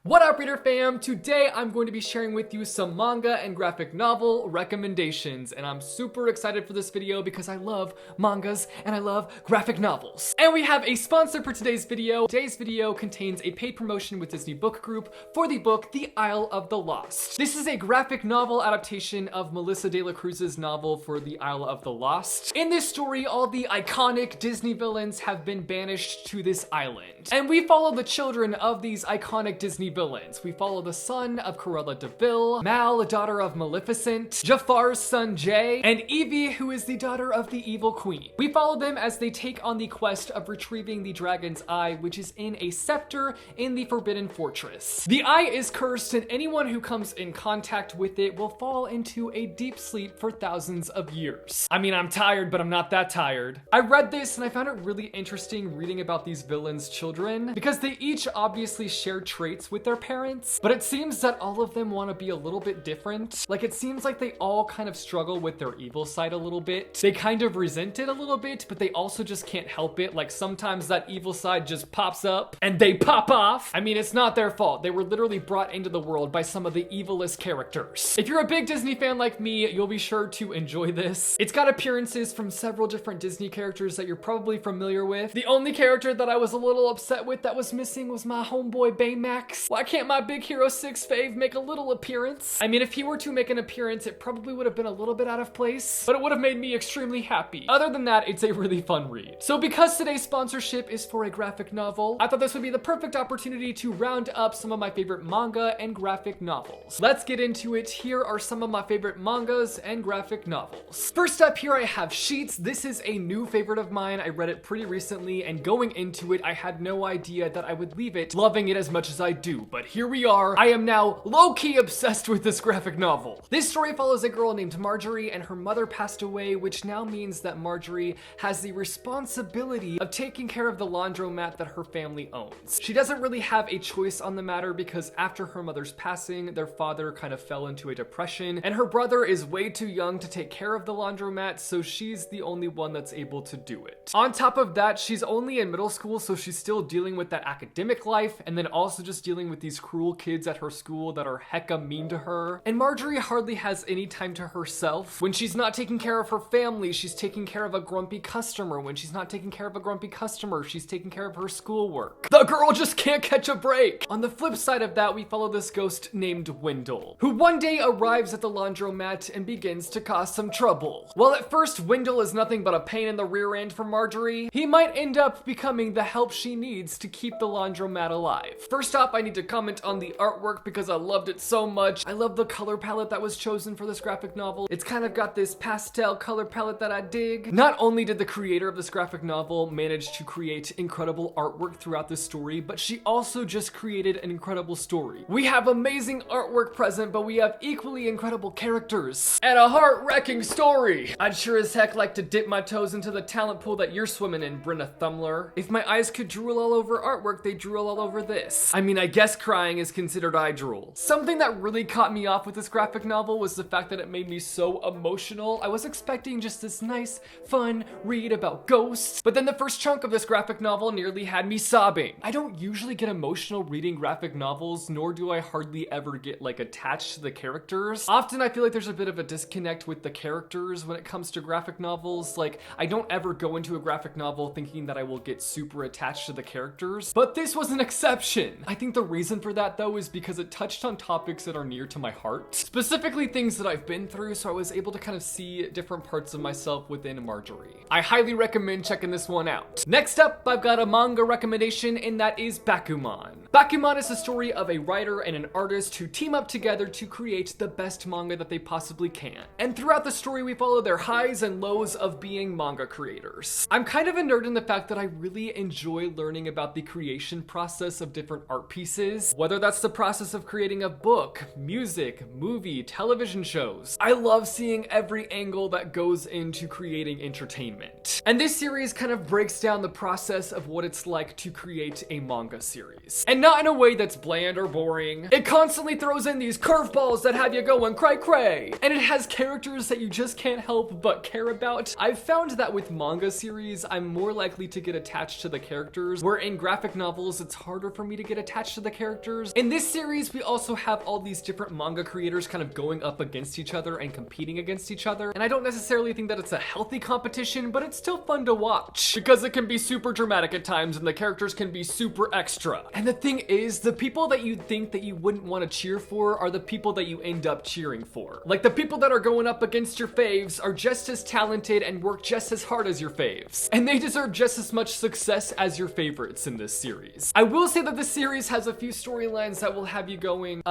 What up, reader fam? Today I'm going to be sharing with you some manga and graphic novel recommendations, and I'm super excited for this video because I love mangas and I love graphic novels. And we have a sponsor for today's video. Today's video contains a paid promotion with Disney Book Group for the book The Isle of the Lost. This is a graphic novel adaptation of Melissa de la Cruz's novel for The Isle of the Lost. In this story, all the iconic Disney villains have been banished to this island, and we follow the children of these iconic Disney villains. We follow the son of Cruella de Vil, Mal, daughter of Maleficent, Jafar's son Jay, and Evie, who is the daughter of the evil queen. We follow them as they take on the quest of retrieving the dragon's eye, which is in a scepter in the Forbidden Fortress. The eye is cursed, and anyone who comes in contact with it will fall into a deep sleep for thousands of years. I mean, I'm tired, but I'm not that tired. I read this and I found it really interesting reading about these villains' children because they each obviously share traits with their parents, but it seems that all of them want to be a little bit different. Like, it seems like they all kind of struggle with their evil side a little bit. They kind of resent it a little bit, but they also just can't help it. Like, sometimes that evil side just pops up and they pop off. I mean, it's not their fault. They were literally brought into the world by some of the evilest characters. If you're a big Disney fan like me, you'll be sure to enjoy this. It's got appearances from several different Disney characters that you're probably familiar with. The only character that I was a little upset with that was missing was my homeboy Baymax. Why can't my Big Hero 6 fave make a little appearance? I mean, if he were to make an appearance, it probably would have been a little bit out of place, but it would have made me extremely happy. Other than that, it's a really fun read. So because today's sponsorship is for a graphic novel, I thought this would be the perfect opportunity to round up some of my favorite manga and graphic novels. Let's get into it. Here are some of my favorite mangas and graphic novels. First up here, I have Sheets. This is a new favorite of mine. I read it pretty recently, and going into it, I had no idea that I would leave it loving it as much as I do, but here we are. I am now low-key obsessed with this graphic novel. This story follows a girl named Marjorie, and her mother passed away, which now means that Marjorie has the responsibility of taking care of the laundromat that her family owns. She doesn't really have a choice on the matter because after her mother's passing, their father kind of fell into a depression, and her brother is way too young to take care of the laundromat, so she's the only one that's able to do it. On top of that, she's only in middle school, so she's still dealing with that academic life, and then also just dealing with these cruel kids at her school that are hecka mean to her. And Marjorie hardly has any time to herself. When she's not taking care of her family, she's taking care of a grumpy customer. When she's not taking care of a grumpy customer, she's taking care of her schoolwork. The girl just can't catch a break. On the flip side of that, we follow this ghost named Wendell, who one day arrives at the laundromat and begins to cause some trouble. While at first Wendell is nothing but a pain in the rear end for Marjorie, he might end up becoming the help she needs to keep the laundromat alive. First off, I need to comment on the artwork because I loved it so much. I love the color palette that was chosen for this graphic novel. It's kind of got this pastel color palette that I dig. Not only did the creator of this graphic novel manage to create incredible artwork throughout this story, but she also just created an incredible story. We have amazing artwork present, but we have equally incredible characters and a heart-wrecking story. I'd sure as heck like to dip my toes into the talent pool that you're swimming in, Brenda Thumler. If my eyes could drool all over artwork, they drool all over this. I mean, I guess crying is considered eye drool. Something that really caught me off with this graphic novel was the fact that it made me so emotional. I was expecting just this nice, fun read about ghosts, but then the first chunk of this graphic novel nearly had me sobbing. I don't usually get emotional reading graphic novels, nor do I hardly ever get like attached to the characters. Often I feel like there's a bit of a disconnect with the characters when it comes to graphic novels. Like, I don't ever go into a graphic novel thinking that I will get super attached to the characters, but this was an exception. I think the reason for that though is because it touched on topics that are near to my heart, specifically things that I've been through, so I was able to kind of see different parts of myself within Marjorie. I highly recommend checking this one out. Next up, I've got a manga recommendation, and that is Bakuman. Bakuman is the story of a writer and an artist who team up together to create the best manga that they possibly can. And throughout the story, we follow their highs and lows of being manga creators. I'm kind of a nerd in the fact that I really enjoy learning about the creation process of different art pieces, whether that's the process of creating a book, music, movie, television shows. I love seeing every angle that goes into creating entertainment. And this series kind of breaks down the process of what it's like to create a manga series. And not in a way that's bland or boring. It constantly throws in these curveballs that have you going cray cray. And it has characters that you just can't help but care about. I've found that with manga series, I'm more likely to get attached to the characters, where in graphic novels, it's harder for me to get attached to the characters. In this series, we also have all these different manga creators kind of going up against each other and competing against each other. And I don't necessarily think that it's a healthy competition, but it's still fun to watch because it can be super dramatic at times and the characters can be super extra. And the thing is, the people that you'd think that you wouldn't want to cheer for are the people that you end up cheering for. Like, the people that are going up against your faves are just as talented and work just as hard as your faves. And they deserve just as much success as your favorites in this series. I will say that the series has a few storylines that will have you going,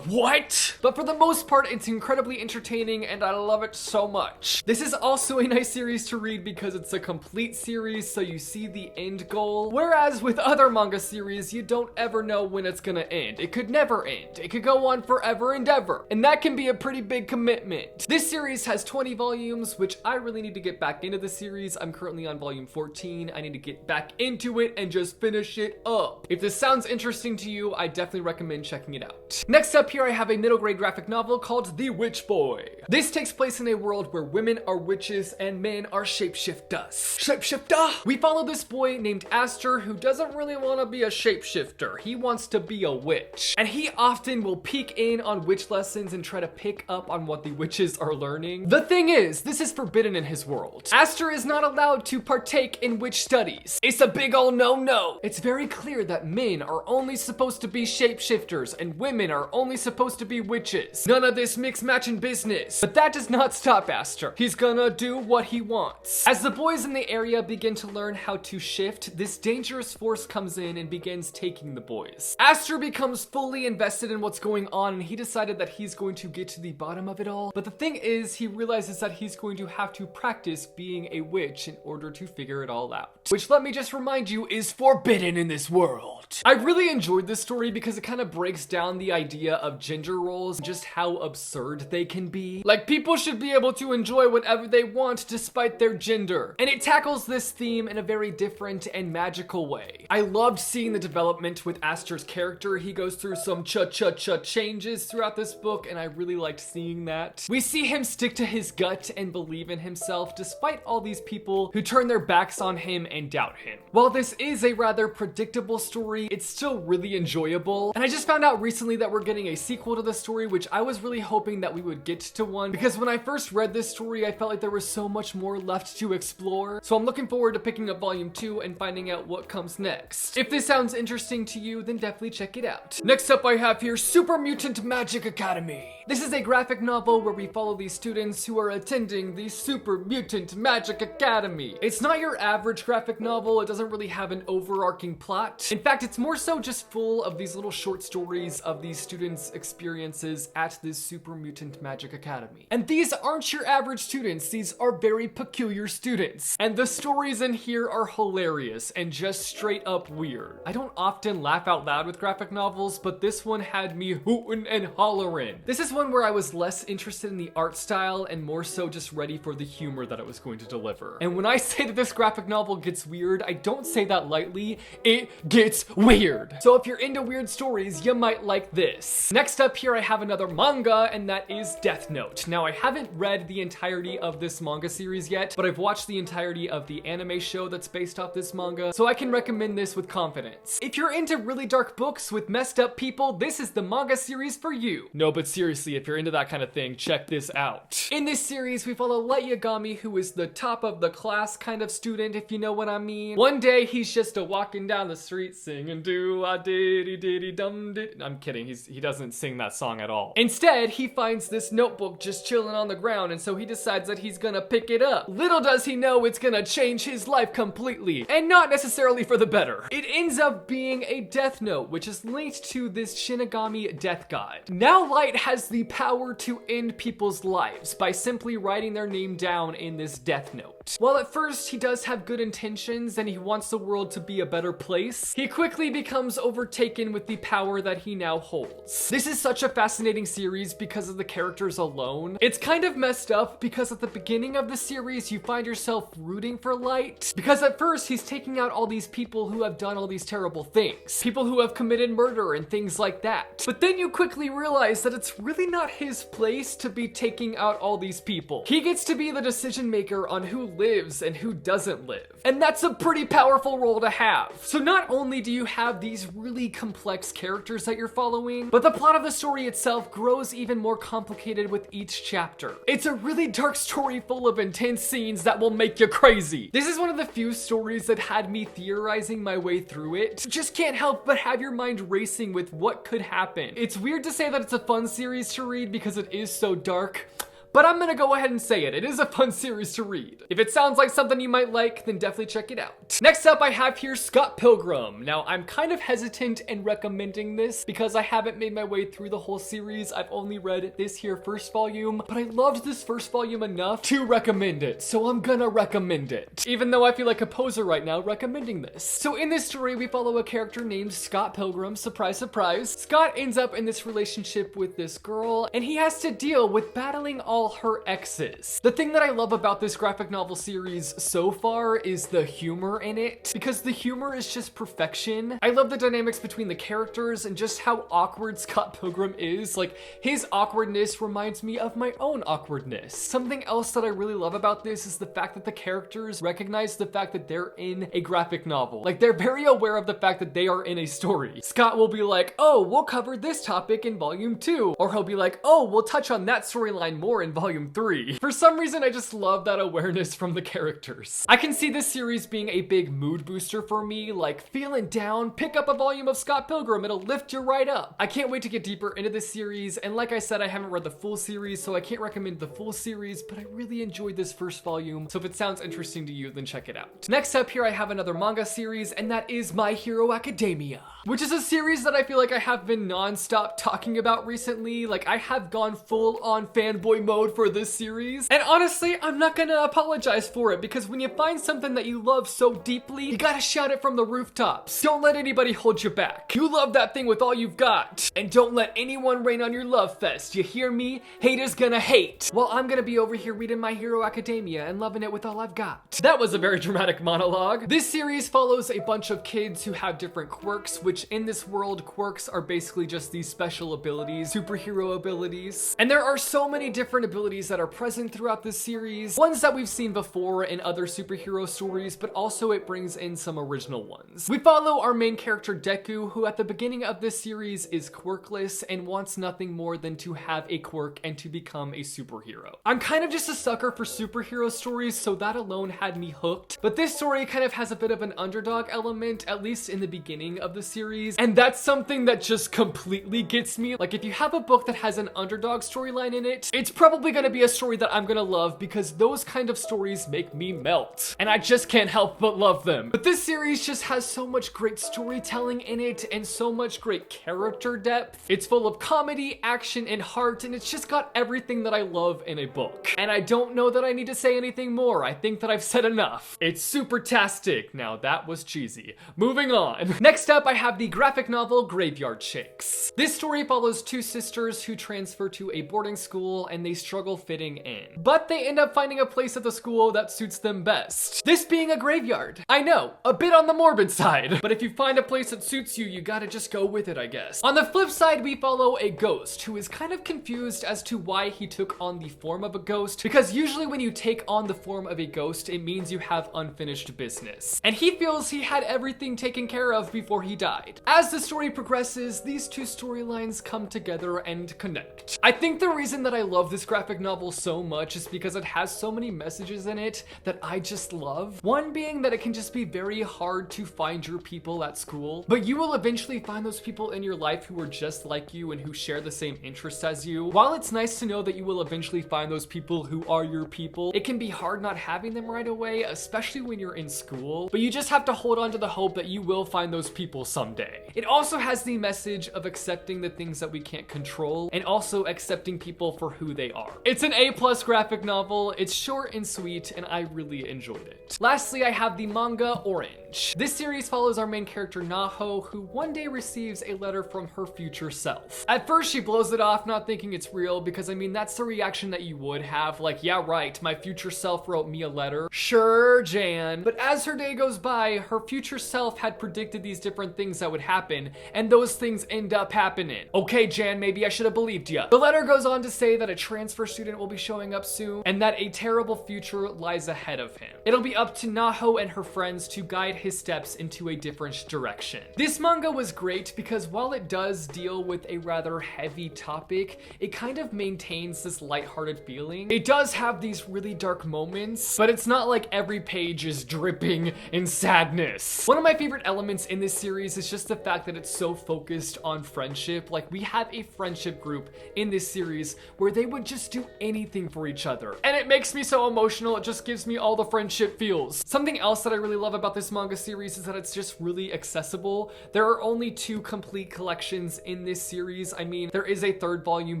what? But for the most part, it's incredibly entertaining and I love it so much. This is also a nice series to read because it's a complete series, so you see the end goal. Whereas with other manga series, you don't ever know when it's gonna end. It could never end. It could go on forever and ever. And that can be a pretty big commitment. This series has 20 volumes, which I really need to get back into the series. I'm currently on volume 14. I need to get back into it and just finish it up. If this sounds interesting to you, I definitely recommend checking it out. Next up here, I have a middle grade graphic novel called The Witch Boy. This takes place in a world where women are witches and men are shapeshifters. Shapeshifter! We follow this boy named Aster who doesn't really want to be a shapeshifter. He wants to be a witch. And he often will peek in on witch lessons and try to pick up on what the witches are learning. The thing is, this is forbidden in his world. Aster is not allowed to partake in witch studies. It's a big ol' no-no. It's very clear that men are only supposed to be shapeshifters and women are only supposed to be witches. None of this mix-matching business. But that does not stop Aster. He's gonna do what he wants. As the boys in the area begin to learn how to shift, this dangerous force comes in and begins taking the boys. Aster becomes fully invested in what's going on and he decided that he's going to get to the bottom of it all. But the thing is, he realizes that he's going to have to practice being a witch in order to figure it all out. Which, let me just remind you, is forbidden in this world. I really enjoyed this story because it kind of breaks down the idea of gender roles and just how absurd they can be. Like, people should be able to enjoy whatever they want despite their gender. And it tackles this theme in a very different and magical way. I loved seeing the development with Aster's character. He goes through some cha-cha-cha changes throughout this book and I really liked seeing that. We see him stick to his gut and believe in himself despite all these people who turn their backs on him and doubt him. While this is a rather predictable story, it's still really enjoyable. And I just found out recently that we're getting a sequel to the story, which I was really hoping that we would get to one because when I first read this story, I felt like there was so much more left to explore. So I'm looking forward to picking up volume 2 and finding out what comes next. If this sounds interesting to you, then definitely check it out. Next up I have here Super Mutant Magic Academy. This is a graphic novel where we follow these students who are attending the Super Mutant Magic Academy. It's not your average graphic novel. It doesn't really have an overarching plot. In fact, it's more so just full of these little short stories of these students' experiences at this Super Mutant Magic Academy. And these aren't your average students. These are very peculiar students. And the stories in here are hilarious and just straight up weird. I don't often laugh out loud with graphic novels, but this one had me hootin' and hollerin'. This is one where I was less interested in the art style and more so just ready for the humor that it was going to deliver. And when I say that this graphic novel gets weird, I don't say that lightly. It gets weird. So if you're into weird stories, you might like this. Next up here, I have another manga, and that is Death Note. Now, I haven't read the entirety of this manga series yet, but I've watched the entirety of the anime show that's based off this manga, so I can recommend this with confidence. If you're into really dark books with messed up people, this is the manga series for you. No, but seriously, if you're into that kind of thing, check this out. In this series, we follow Light Yagami, who is the top of the class kind of student, if you know what I mean. One day, he's just walking down the street singing do-a-diddy-diddy-dum-did. I'm kidding, he doesn't sing that song at all. Instead, he finds this notebook just chilling on the ground, and so he decides that he's gonna pick it up. Little does he know it's gonna change his life completely, and not necessarily for the better. It ends up being a death note, which is linked to this Shinigami death god. Now Light has the power to end people's lives by simply writing their name down in this death note. While at first he does have good intentions and he wants the world to be a better place, he quickly becomes overtaken with the power that he now holds. This is such a fascinating series because of the characters alone. It's kind of messed up because at the beginning of the series you find yourself rooting for Light, because at first he's taking out all these people who have done all these terrible things, people who have committed murder and things like that. But then you quickly realize that it's really not his place to be taking out all these people. He gets to be the decision maker on who lives and who doesn't live. And that's a pretty powerful role to have. So not only do you have these really complex characters that you're following, but the plot of the story itself grows even more complicated with each chapter. It's a really dark story full of intense scenes that will make you crazy. This is one of the few stories that had me theorizing my way through it. Just can't help but have your mind racing with what could happen. It's weird to say that it's a fun series to read because it is so dark, but I'm gonna go ahead and say it. It is a fun series to read. If it sounds like something you might like, then definitely check it out. Next up, I have here Scott Pilgrim. Now, I'm kind of hesitant in recommending this because I haven't made my way through the whole series. I've only read this here first volume, but I loved this first volume enough to recommend it, so I'm gonna recommend it. Even though I feel like a poser right now recommending this. So in this story, we follow a character named Scott Pilgrim. Surprise, surprise. Scott ends up in this relationship with this girl, and he has to deal with battling all her exes. The thing that I love about this graphic novel series so far is the humor in it, because the humor is just perfection. I love the dynamics between the characters and just how awkward Scott Pilgrim is. Like, his awkwardness reminds me of my own awkwardness. Something else that I really love about this is the fact that the characters recognize the fact that they're in a graphic novel. Like, they're very aware of the fact that they are in a story. Scott will be like, oh, we'll cover this topic in volume 2. Or he'll be like, oh, we'll touch on that storyline more in volume 3. For some reason, I just love that awareness from the characters. I can see this series being a big mood booster for me, like feeling down, pick up a volume of Scott Pilgrim, it'll lift you right up. I can't wait to get deeper into this series, and like I said, I haven't read the full series, so I can't recommend the full series, but I really enjoyed this first volume, so if it sounds interesting to you, then check it out. Next up here, I have another manga series, and that is My Hero Academia, which is a series that I feel like I have been non-stop talking about recently. Like, I have gone full on fanboy mode for this series, and honestly, I'm not gonna apologize for it, because when you find something that you love so deeply, you gotta shout it from the rooftops. Don't let anybody hold you back. You love that thing with all you've got, and don't let anyone rain on your love fest. You hear me? Haters gonna hate. Well, I'm gonna be over here reading My Hero Academia and loving it with all I've got. That was a very dramatic monologue. This series follows a bunch of kids who have different quirks, which in this world, quirks are basically just these special abilities, superhero abilities. And there are so many different abilities that are present throughout this series, ones that we've seen before in other superhero stories, but also it brings in some original ones. We follow our main character Deku, who at the beginning of this series is quirkless and wants nothing more than to have a quirk and to become a superhero. I'm kind of just a sucker for superhero stories, so that alone had me hooked, but this story kind of has a bit of an underdog element, at least in the beginning of the series, and that's something that just completely gets me. Like, if you have a book that has an underdog storyline in it, it's probably gonna be a story that I'm gonna love, because those kind of stories make me melt, and I just can't help but love them. But this series just has so much great storytelling in it and so much great character depth. It's full of comedy, action, and heart, and it's just got everything that I love in a book. And I don't know that I need to say anything more. I think that I've said enough. It's super-tastic. Now that was cheesy. Moving on. Next up, I have the graphic novel Graveyard Shakes. This story follows two sisters who transfer to a boarding school and they struggle fitting in. But they end up finding a place at the school that suits them best. This being a graveyard. I know, a bit on the morbid side, but if you find a place that suits you, you gotta just go with it, I guess. On the flip side, we follow a ghost who is kind of confused as to why he took on the form of a ghost, because usually when you take on the form of a ghost, it means you have unfinished business. And he feels he had everything taken care of before he died. As the story progresses, these two storylines come together and connect. I think the reason that I love this graphic novel so much is because it has so many messages in it that I just love. One being that it can just be very hard to find your people at school, but you will eventually find those people in your life who are just like you and who share the same interests as you. While it's nice to know that you will eventually find those people who are your people, it can be hard not having them right away, especially when you're in school, but you just have to hold on to the hope that you will find those people someday. It also has the message of accepting the things that we can't control and also accepting people for who they are. It's an A+ graphic novel, it's short and sweet, and I really enjoyed it. Lastly, I have the manga Orange. change. This series follows our main character Naho, who one day receives a letter from her future self. At first she blows it off, not thinking it's real, because I mean that's the reaction that you would have, like, yeah right, my future self wrote me a letter. Sure, Jan. But as her day goes by, her future self had predicted these different things that would happen, and those things end up happening. Okay, Jan, maybe I should have believed ya. The letter goes on to say that a transfer student will be showing up soon, and that a terrible future lies ahead of him. It'll be up to Naho and her friends to guide his steps into a different direction. This manga was great because while it does deal with a rather heavy topic, it kind of maintains this lighthearted feeling. It does have these really dark moments, but it's not like every page is dripping in sadness. One of my favorite elements in this series is just the fact that it's so focused on friendship. Like, we have a friendship group in this series where they would just do anything for each other. And it makes me so emotional, it just gives me all the friendship feels. Something else that I really love about this manga series is that it's just really accessible. There are only 2 complete collections in this series. I mean, there is a 3rd volume,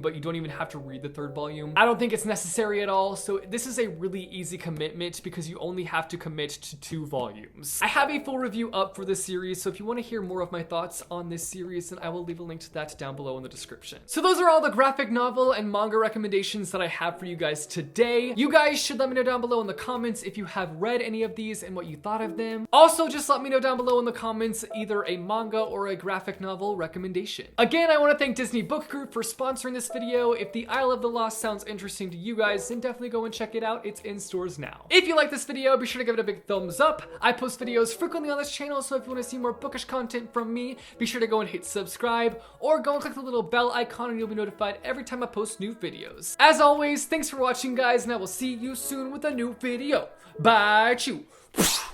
but you don't even have to read the 3rd volume. I don't think it's necessary at all, so this is a really easy commitment because you only have to commit to 2 volumes. I have a full review up for this series, so if you want to hear more of my thoughts on this series, then I will leave a link to that down below in the description. So those are all the graphic novel and manga recommendations that I have for you guys today. You guys should let me know down below in the comments if you have read any of these and what you thought of them. Also, just let me know down below in the comments either a manga or a graphic novel recommendation. Again, I want to thank Disney Book Group for sponsoring this video. If The Isle of the Lost sounds interesting to you guys, then definitely go and check it out. It's in stores now. If you like this video, be sure to give it a big thumbs up. I post videos frequently on this channel, so if you want to see more bookish content from me, be sure to go and hit subscribe or go and click the little bell icon and you'll be notified every time I post new videos. As always, thanks for watching guys, and I will see you soon with a new video. Bye, chew.